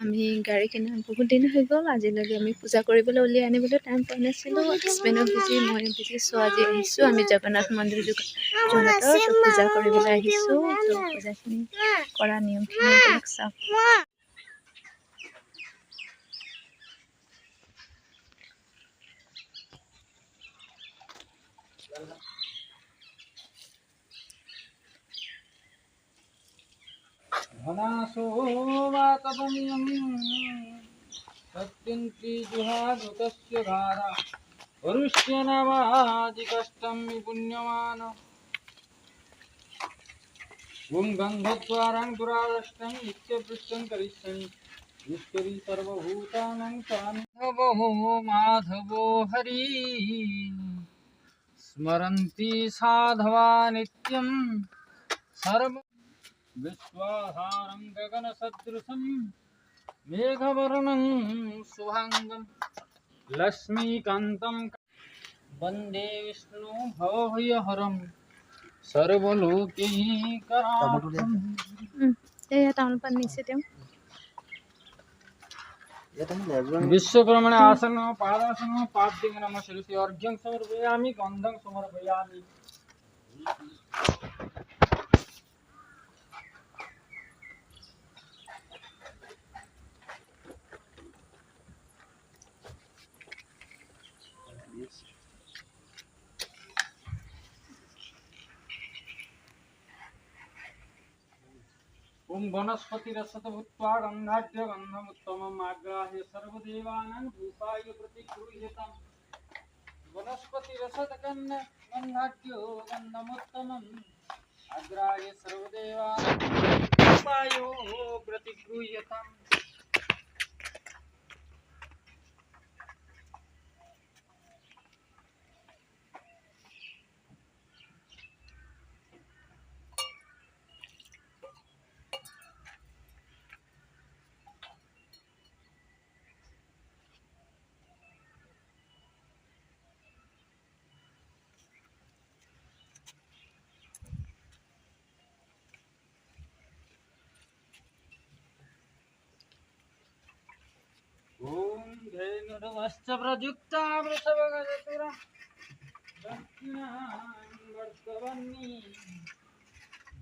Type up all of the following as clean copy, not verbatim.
আমি গাড়ী কিনা বহুত দিন হৈ গ'ল। আজিলৈকে আমি পূজা কৰিবলৈ উলিয়াই আনিবলৈ টাইম পোৱা নাছিলোঁ। হাজবেণ্ডো বিজি, মই বিজি। চ' আজি আহিছোঁ আমি জগন্নাথ মন্দিৰ যোৰহাটৰ পূজা কৰিবলৈ আহিছোঁ। ত' পূজাখিনি কৰা নিয়মখিনি এইবিলাক চাওক। धनासो वातपनियं सत्यन्ति जुहादुतस्य धारा वरुष्य नवादिकष्टं विपुण्यमान ॐ गन्धद्वारां दुरादष्टं नित्यपृष्टं करिष्यन्ति ईश्वरी सर्वभूतानां स्वामी माधवो हरि स्मरन्ति साधवा नित्यं सर्व विश्वाधारं गगनसदृशं मेघवर्णं शुभांगं लक्ष्मीकान्तं वन्दे विष्णु भवभयहरं सर्वलोकैकनाथं। विश्वकर्मणे आसन पादासन पाद्यं नमः शिरसि अर्घ्यं समर्पयामि गन्धं समर्पयामि। ओम वनस्पतिरसत भूत्वा गन्धाढ्य गन्धमुत्तमम् आग्राह्य सर्वदेवानां रूपाय प्रतिगृह्यताम्। वनस्पतिरसत गन्धाढ्यो गन्धमुत्तमम् आग्राह्य सर्वदेवानां रूपाय प्रतिगृह्यताम्। ओम धेनुर्वश्च प्रयुक्ता वृषभगजतुरा दक्षिणावर्तवन्नी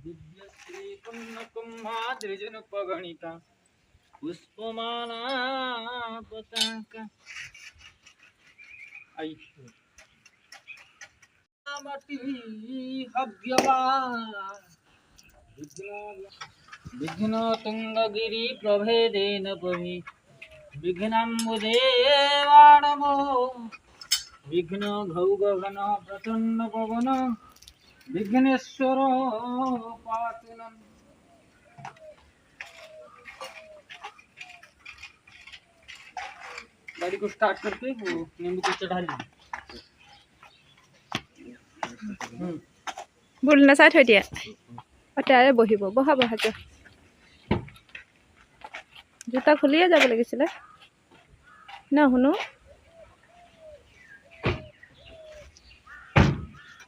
दिव्यश्री कुम्भकुम्भाद्रिजनुपगणिका पुष्पमाला पताका हव्यवा विघ्न तुंगगिरि प्रभेदेन पहि विघ्नम्बुजे वाणमो विघ्न घौगघन प्रचंड पवन विघ्नेश्वर पातु नः। गाड़ी को स्टार्ट करके वो नींबू को चढ़ा ली। बोलना साथ हो दिया अटारे बहिब बहा बहा जा जूता खुलिए যাব লাগিছিলে ना हुनु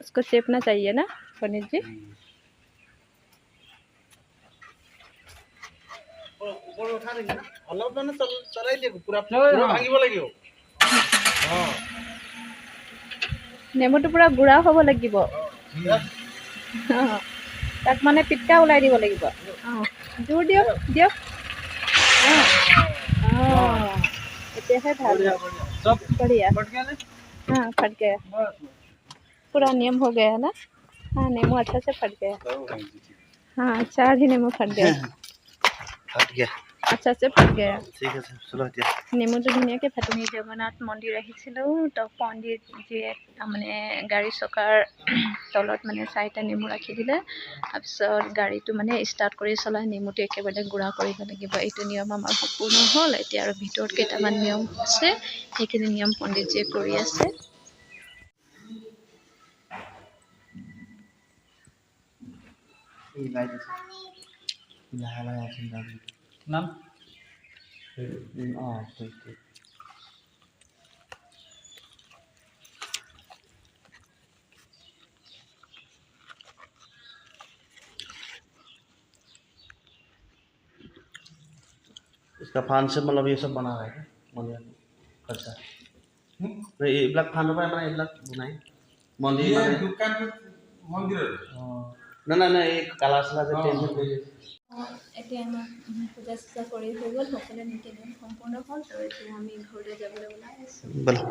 उसको चेपना चाहिए ना पनीर जी। ऊपर उठा देंगे ना अलग ना चलाई दे पूरा पूरा भांगिब লাগিব। हां नेमुটো पूरा गुड़ा হ'ব লাগিব। তাক মানে পিটকা উলাই দিব লাগিব। জোৰ দিয়ক দিয়ক। এতিয়াহে ভাল सब बढ़िया फट गया ना। हाँ फट गया बस पूरा नियम हो गया है ना। हाँ नींबू अच्छा से फट गया। हाँ 4 ही नींबू फट गया। फट गया अच्छा से पक गया। ঠিক আছে চলো এতিয়া নেমুটো ধুনীয়াকৈ ফাটনি জগন্নাথ মন্দিৰ আহিছিলোঁ। তো পণ্ডিতজীয়ে মানে গাড়ী চকাৰ তলত মানে 4টা নেমু ৰাখি দিলে। তাৰপিছত গাড়ীটো মানে ষ্টাৰ্ট কৰি চলাই নেমুটো একেবাৰে গুড়া কৰিব লাগিব। এইটো নিয়ম আমাৰ সম্পূৰ্ণ হ'ল। এতিয়া আৰু ভিতৰত কেইটামান নিয়ম আছে, সেইখিনি নিয়ম পণ্ডিতজীয়ে কৰি আছে। এই লাইট আছে লাহে লাহে আছিল দাবি নাম ঠিক ঠিক इसका फान से मतलब ये सब बना रहा है मंदिर खर्चा नहीं ये ब्लैक फान पर अपना ये ब्लैक बनाई मंदिर ये में दुकान मंदिर ना ना ना एक कलाशला से टेंशन ले এতিয়া আমাৰ পূজা চূজা কৰি হৈ গ'ল, সকলোৱে নীতি নিয়ম সম্পূৰ্ণ হ'ল। তো এতিয়া আমি ঘৰলৈ যাবলৈ ওলাই আছোঁ। बोलो